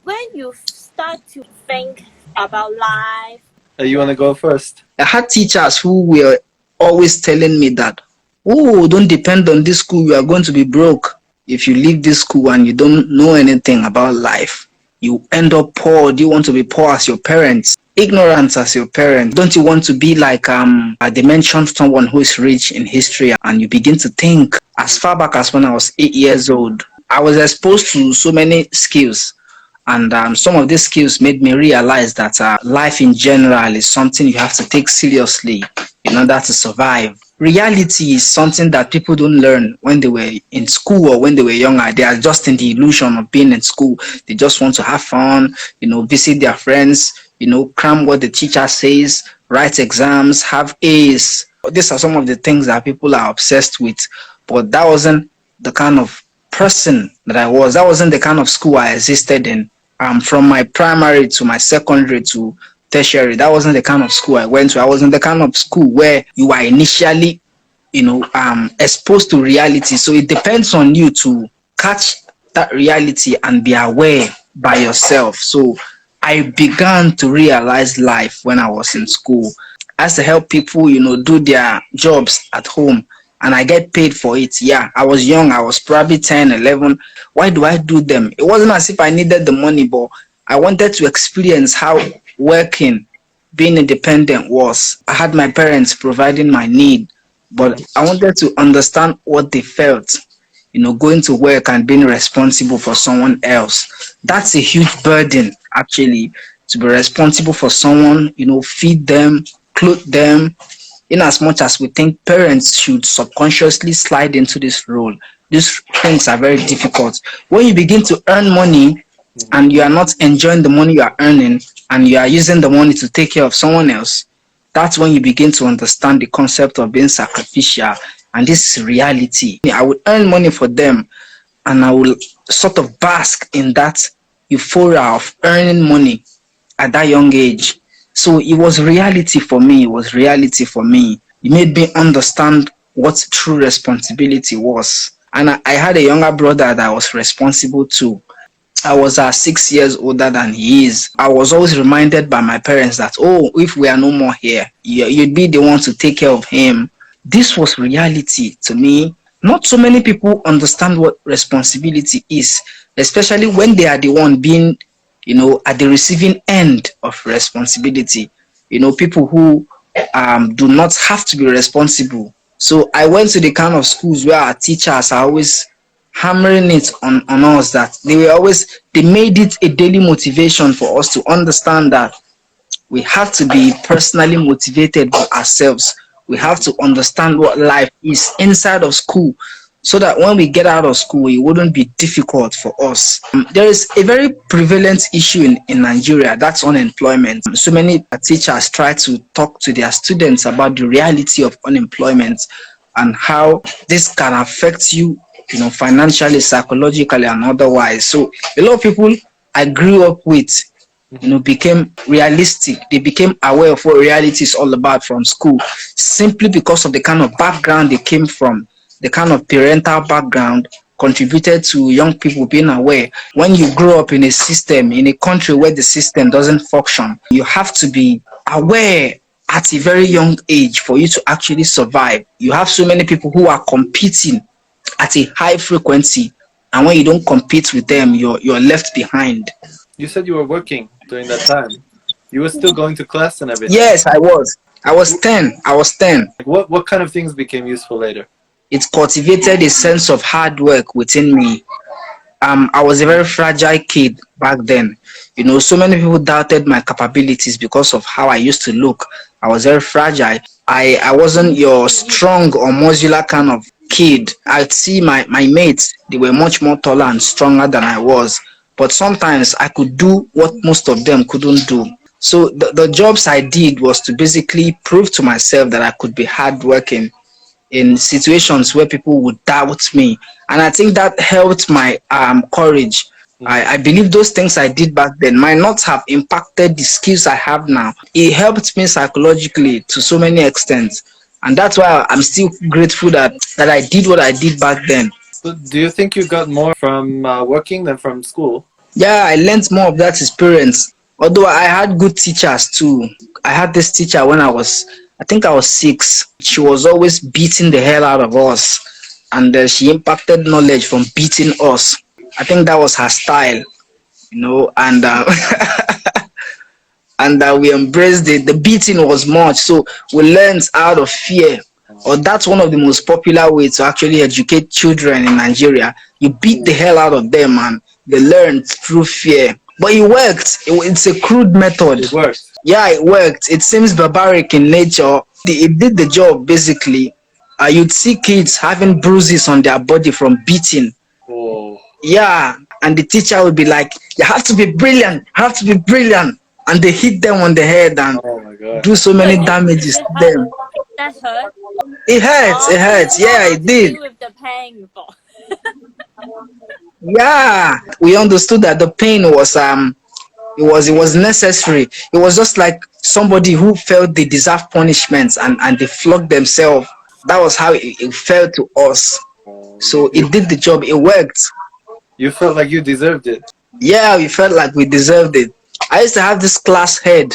when you start to think about life. You want to go first? I had teachers who were always telling me that, oh, don't depend on this school, you are going to be broke. If you leave this school and you don't know anything about life, you end up poor. Do you want to be poor as your parents? Ignorant as your parents? Don't you want to be like they mentioned someone who is rich in history, and you begin to think as far back as when I was 8 years old. I was exposed to so many skills, and some of these skills made me realize that life in general is something you have to take seriously in order to survive. Reality is something that people don't learn when they were in school or when they were younger. They are just in the illusion of being in school. They just want to have fun, visit their friends, cram what the teacher says, write exams, have A's. These are some of the things that people are obsessed with. But that wasn't the kind of person that I was. That wasn't the kind of school I existed in. From my primary to my secondary to tertiary, that wasn't the kind of school I went to. I was in the kind of school where you are initially, exposed to reality. So it depends on you to catch that reality and be aware by yourself. So I began to realize life when I was in school. I used to help people, do their jobs at home, and I get paid for it. Yeah, I was young. I was probably 10, 11. Why do I do them? It wasn't as if I needed the money, but I wanted to experience how working, being independent was. I had my parents providing my need, but I wanted to understand what they felt, going to work and being responsible for someone else. That's a huge burden, actually, to be responsible for someone, feed them, clothe them. In as much as we think parents should subconsciously slide into this role, these things are very difficult. When you begin to earn money and you are not enjoying the money you are earning, and you are using the money to take care of someone else, that's when you begin to understand the concept of being sacrificial. And this is reality. I would earn money for them, and I will sort of bask in that euphoria of earning money at that young age. So it was reality for me. It was reality for me. It made me understand what true responsibility was. And I had a younger brother that I was responsible to. I was 6 years older than he is. I was always reminded by my parents that, oh, if we are no more here, you'd be the one to take care of him. This was reality to me. Not so many people understand what responsibility is, especially when they are the one being, at the receiving end of responsibility. People who do not have to be responsible. So I went to the kind of schools where our teachers are always hammering it on us that they made it a daily motivation for us to understand that we have to be personally motivated by ourselves. We have to understand what life is inside of school, so that when we get out of school, it wouldn't be difficult for us. There is a very prevalent issue in Nigeria, that's unemployment. So many teachers try to talk to their students about the reality of unemployment and how this can affect you, financially, psychologically, and otherwise. So a lot of people I grew up with, became realistic. They became aware of what reality is all about from school, simply because of the kind of background they came from. The kind of parental background contributed to young people being aware. When you grow up in a system, in a country where the system doesn't function, you have to be aware at a very young age for you to actually survive. You have so many people who are competing at a high frequency, and when you don't compete with them, you're left behind. You said you were working during that time. You were still going to class and everything. Yes, I was. I was 10. What kind of things became useful later? It cultivated a sense of hard work within me. I was a very fragile kid back then. So many people doubted my capabilities because of how I used to look. I was very fragile. I wasn't your strong or muscular kind of kid. I'd see my mates, they were much more taller and stronger than I was. But sometimes I could do what most of them couldn't do. So the jobs I did was to basically prove to myself that I could be hardworking in situations where people would doubt me. And I think that helped my courage. I believe those things I did back then might not have impacted the skills I have now. It helped me psychologically to so many extents. And that's why I'm still grateful that I did what I did back then. So do you think you got more from working than from school? Yeah, I learned more of that experience. Although I had good teachers too. I had this teacher when I think I was 6. She was always beating the hell out of us, and she impacted knowledge from beating us. I think that was her style, and we embraced it. The beating was much, so we learned out of fear. Or that's one of the most popular ways to actually educate children in Nigeria. You beat the hell out of them, and they learn through fear. But it worked. It's a crude method. It works. Yeah, it worked. It seems barbaric in nature. It did the job basically. You'd see kids having bruises on their body from beating. Oh. Yeah, and the teacher would be like, "You have to be brilliant. You have to be brilliant," and they hit them on the head and Oh my god. do so So many did damages it to hurt? them. That hurt? It hurts. It So you hurts. know Yeah, how it to did. deal with the pain before. Yeah, we understood that the pain was it was necessary. It was just like somebody who felt they deserve punishments and they flogged themselves. That was how it felt to us. Oh, So it did the job. It worked. you felt like you deserved it. Yeah, we felt like we deserved it. I used to have this class head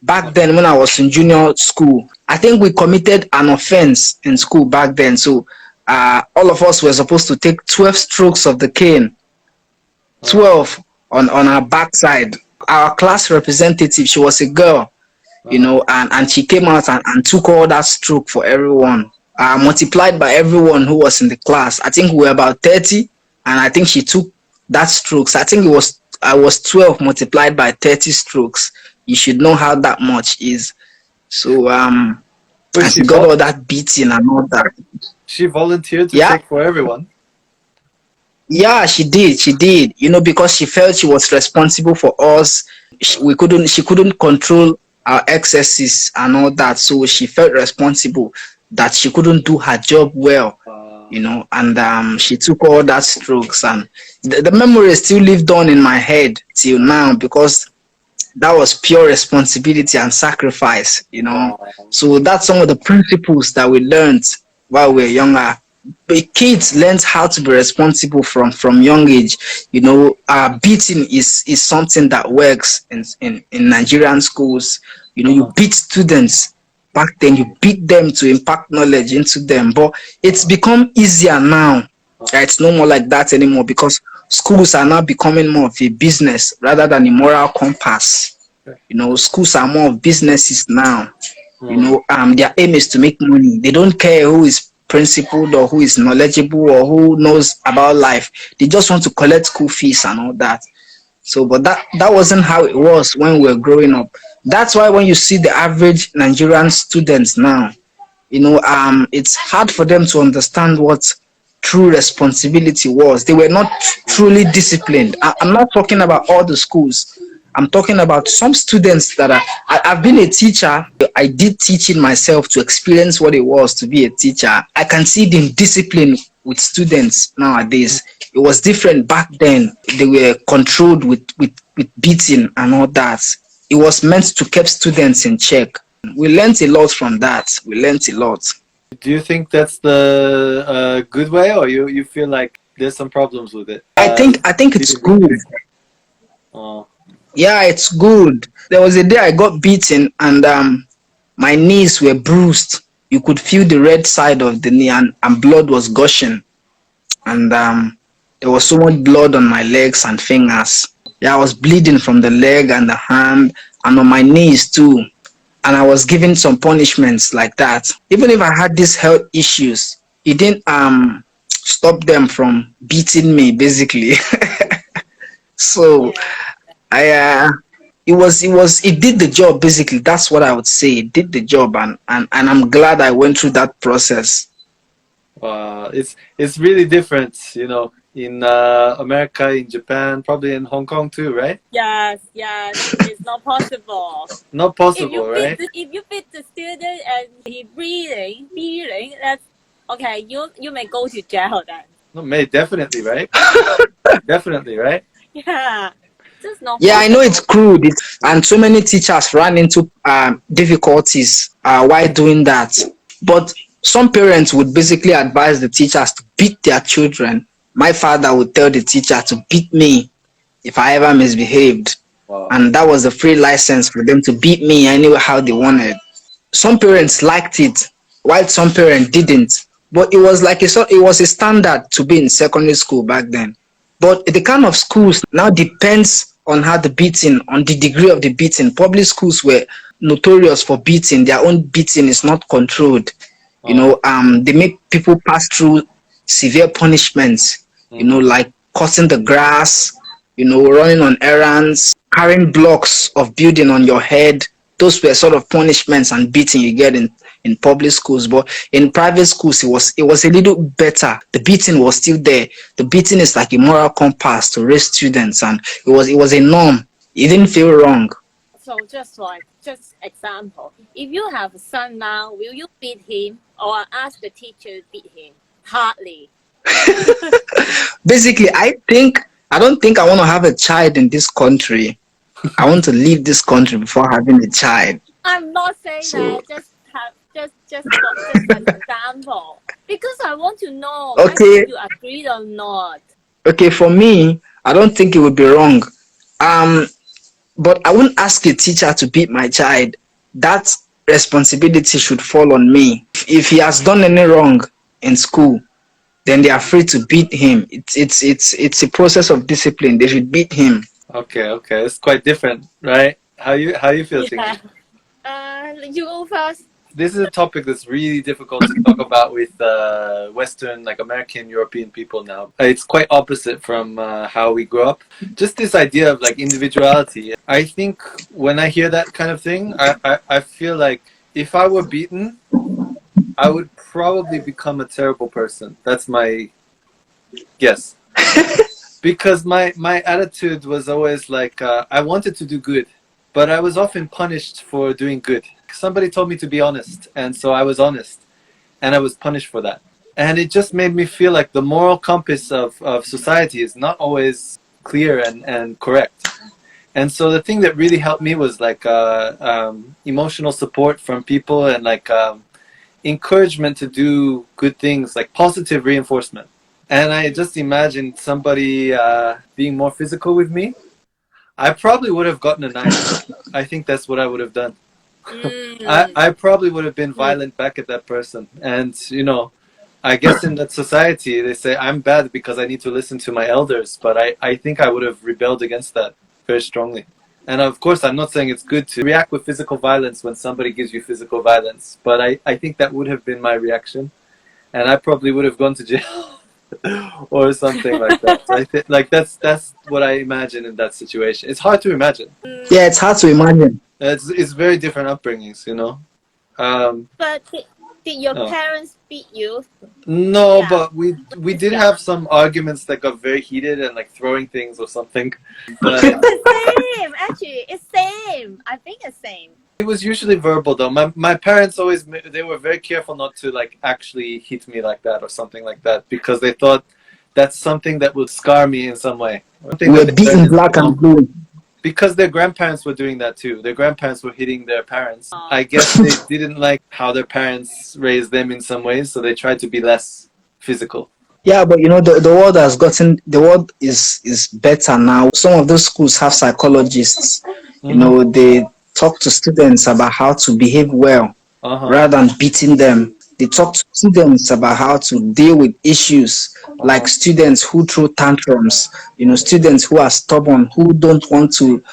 back then when I was in junior school. I think we committed an offense in school back then. So all of us were supposed to take 12 strokes of the cane, 12 on our backside. Our class representative, she was a girl, and she came out and took all that stroke for everyone. Multiplied by everyone who was in the class. I think we were about 30, and I think she took that strokes. I think I was 12 multiplied by 30 strokes. You should know how that much is. So and But she got all that beating and all that. she volunteered to Yeah. take for everyone. Yeah, she did. She did. Because she felt she was responsible for us. She couldn't control our excesses and all that. So she felt responsible that she couldn't do her job well. And she took all that strokes, and the memory still lived on in my head till now, because that was pure responsibility and sacrifice. So that's some of the principles that we learned while we were younger. But kids learn how to be responsible from young age. Beating is something that works in Nigerian schools. You beat students. Back then, you beat them to impact knowledge into them, but it's become easier now. It's no more like that anymore, because schools are now becoming more of a business rather than a moral compass. Schools are more of businesses now. Their aim is to make money. They don't care who is principled or who is knowledgeable or who knows about life. They just want to collect school fees and all that. So, but that wasn't how it was when we were growing up. That's why when you see the average Nigerian students now, it's hard for them to understand what true responsibility was. They were not truly disciplined. I'm not talking about all the schools. I'm talking about some students that I've been a teacher. I did teaching myself to experience what it was to be a teacher. I can see the discipline with students nowadays. It was different back then. They were controlled with beating and all that. It was meant to keep students in check. We learned a lot from that. We learned a lot. Do you think that's the good way, or you feel like there's some problems with it? I think it's good. Oh. Yeah, it's good. There was a day I got beaten, and my knees were bruised. You could feel the red side of the knee, and blood was gushing. And there was so much blood on my legs and fingers. Yeah, I was bleeding from the leg and the hand and on my knees too. And I was given some punishments like that. Even if I had these health issues, it didn't stop them from beating me, basically. So it did the job, basically. That's what I would say. It did the job, and I'm glad I went through that process. It's really different, in America, in Japan, probably in Hong Kong too, right? Yes, it's not possible. Not possible, right? If you beat the student and he breathing, that's okay. You may go to jail then. No, definitely, right? Definitely, right? Yeah, just not. Yeah, possible. I know it's crude, and so many teachers ran into difficulties while doing that. But some parents would basically advise the teachers to beat their children. My father would tell the teacher to beat me. if I ever misbehaved. Wow. And that was a free license for them to beat me anyway how they wanted. Some parents liked it, while some parents didn't. But it was like it was a standard to be in secondary school back then. But the kind of schools now depends on how the beating, on the degree of the beating. Public schools were notorious for beating. Their own beating is not controlled. They make people pass through severe punishments, like cutting the grass, running on errands, carrying blocks of building on your head. Those were sort of punishments and beating you get in public schools. But in private schools, it was a little better. The beating was still there. The beating is like a moral compass to raise students, and it was a norm. It didn't feel wrong. So just example, if you have a son now, will you beat him or ask the teacher to beat him? Hardly. Basically, I don't think I want to have a child in this country. I want to leave this country before having a child. I'm not saying that. Just an example, because I want to know Okay. whether you agree or not. Okay, for me, I don't think it would be wrong. But I wouldn't ask a teacher to beat my child. That responsibility should fall on me. If he has done any wrong in school, then they are free to beat him. It's a process of discipline. They should beat him. Okay, it's quite different, right? How you feel, Yeah. Tinky? You go first. This is a topic that's really difficult to talk about with Western, like American, European people now. It's quite opposite from how we grew up. Just this idea of like individuality. I think when I hear that kind of thing, I feel like if I were beaten, I would probably become a terrible person. That's my guess. Because my attitude was always like, I wanted to do good, but I was often punished for doing good. Somebody told me to be honest, and so I was honest, and I was punished for that. And it just made me feel like the moral compass of society is not always clear and correct. And so the thing that really helped me was like emotional support from people and like encouragement to do good things, like positive reinforcement. And I just imagined somebody being more physical with me. I probably would have gotten a knife. I think that's what I would have done. I probably would have been violent back at that person. And, I guess in that society, they say I'm bad because I need to listen to my elders. But I think I would have rebelled against that very strongly. And of course, I'm not saying it's good to react with physical violence when somebody gives you physical violence. But I think that would have been my reaction. And I probably would have gone to jail. Or something like that. I think like that's what I imagine in that situation. It's hard to imagine. Yeah, it's hard to imagine. It's very different upbringings, But did your parents beat you? No, Yeah. but we did have some arguments that got very heated and like throwing things or something. But It's the same. Actually, it's same. I think it's same. it was usually verbal though. My parents always, they were very careful not to like actually hit me like that or something like that, because they thought that's something that would scar me in some way. We're beaten black and blue. Because their grandparents were doing that too. Their grandparents were hitting their parents. I guess they didn't like how their parents raised them in some ways, so they tried to be less physical. Yeah, but the world is better now. Some of those schools have psychologists. They talk to students about how to behave well rather than beating them. They talk to students about how to deal with issues, like students who throw tantrums, students who are stubborn, who don't want to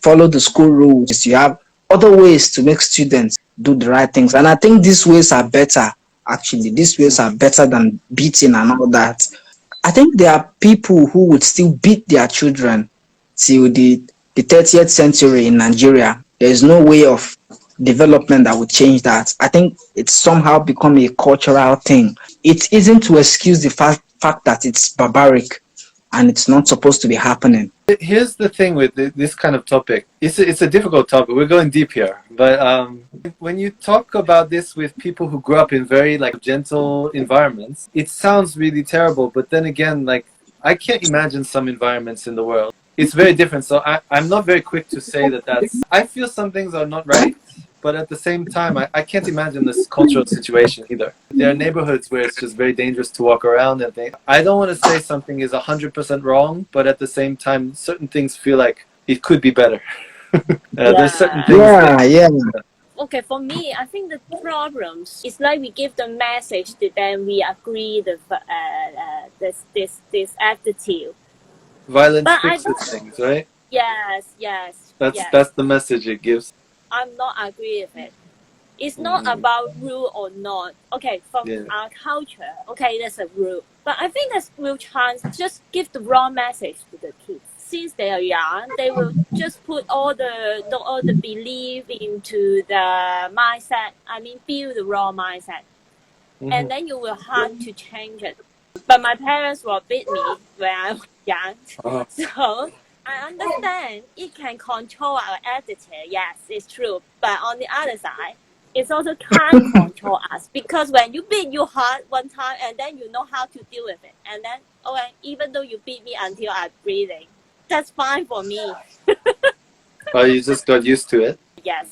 follow the school rules. You have other ways to make students do the right things. And I think these ways are better, actually. These ways are better than beating and all that. I think there are people who would still beat their children till the 30th century in Nigeria. There is no way of development that would change that. I think it's somehow become a cultural thing. It isn't to excuse the fact that it's barbaric and it's not supposed to be happening. Here's the thing with this kind of topic. It's a difficult topic. We're going deep here. But when you talk about this with people who grew up in very like gentle environments, it sounds really terrible. But then again, like I can't imagine some environments in the world. It's very different. So I'm not very quick to say that that's... I feel some things are not right. but at the same time, I can't imagine this cultural situation either. There are neighborhoods where it's just very dangerous to walk around and things. I don't want to say something is 100% wrong, but at the same time, certain things feel like it could be better. There's certain things that, Yeah. Okay, for me, I think the problems is like we give the message to them, we agree the this attitude. violence But I fixes don't. things, right? Yes. That's the message it gives. I'm not agree with it. It's not about rule or not. Okay, from our culture, okay, there's a rule. But I think there's real chance just give the wrong message to the kids. Since they are young, they will just put all the belief into the mindset. I mean, build the wrong mindset. And then you will hard to change it. But my parents will beat me when I was young. So I understand it can control our attitude. Yes, it's true. But on the other side, it also can't control us, because when you beat your heart one time and then you know how to deal with it. And then, okay, even though you beat me until I'm breathing, that's fine for me. Oh, you just got used to it? Yes.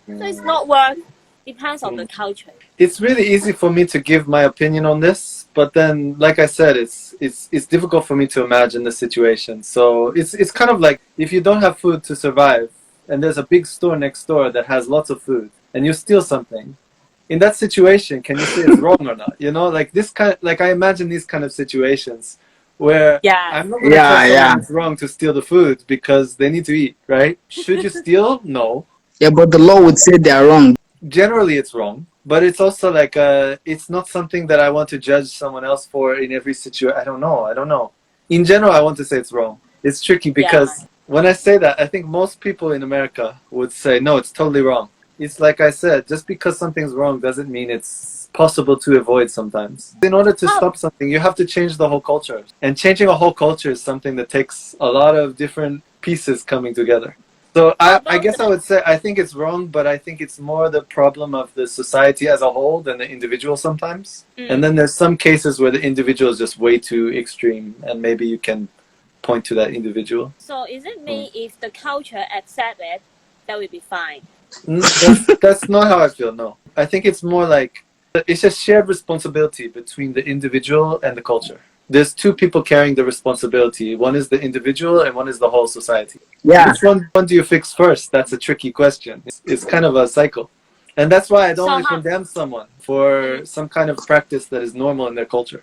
So it's not work. Depends on the culture. It's really easy for me to give my opinion on this, but then, like I said, it's difficult for me to imagine the situation. So it's kind of like if you don't have food to survive, and there's a big store next door that has lots of food, and you steal something. In that situation, can you say it's wrong or not? You know, like this kind, like I imagine these kind of situations where I'm not going to tell someone it's wrong to steal the food because they need to eat, right? Should you steal? No. Yeah, but the law would say they are wrong. Generally, it's wrong, but it's also like it's not something that I want to judge someone else for in every situation. I don't know. In general, I want to say it's wrong. It's tricky because when I say that, I think most people in America would say, no, it's totally wrong. It's like I said, just because something's wrong doesn't mean it's possible to avoid sometimes. In order to stop something, you have to change the whole culture. And changing a whole culture is something that takes a lot of different pieces coming together. So I guess I would say I think it's wrong, but I think it's more the problem of the society as a whole than the individual sometimes. And then there's some cases where the individual is just way too extreme, and maybe you can point to that individual. So is it me if the culture accept it, that will be fine? That's not how I feel, no. I think it's more like it's a shared responsibility between the individual and the culture. There's two people carrying the responsibility. One is the individual and one is the whole society. Yeah. Which one do you fix first? That's a tricky question. It's kind of a cycle. And that's why I don't want to condemn someone for some kind of practice that is normal in their culture.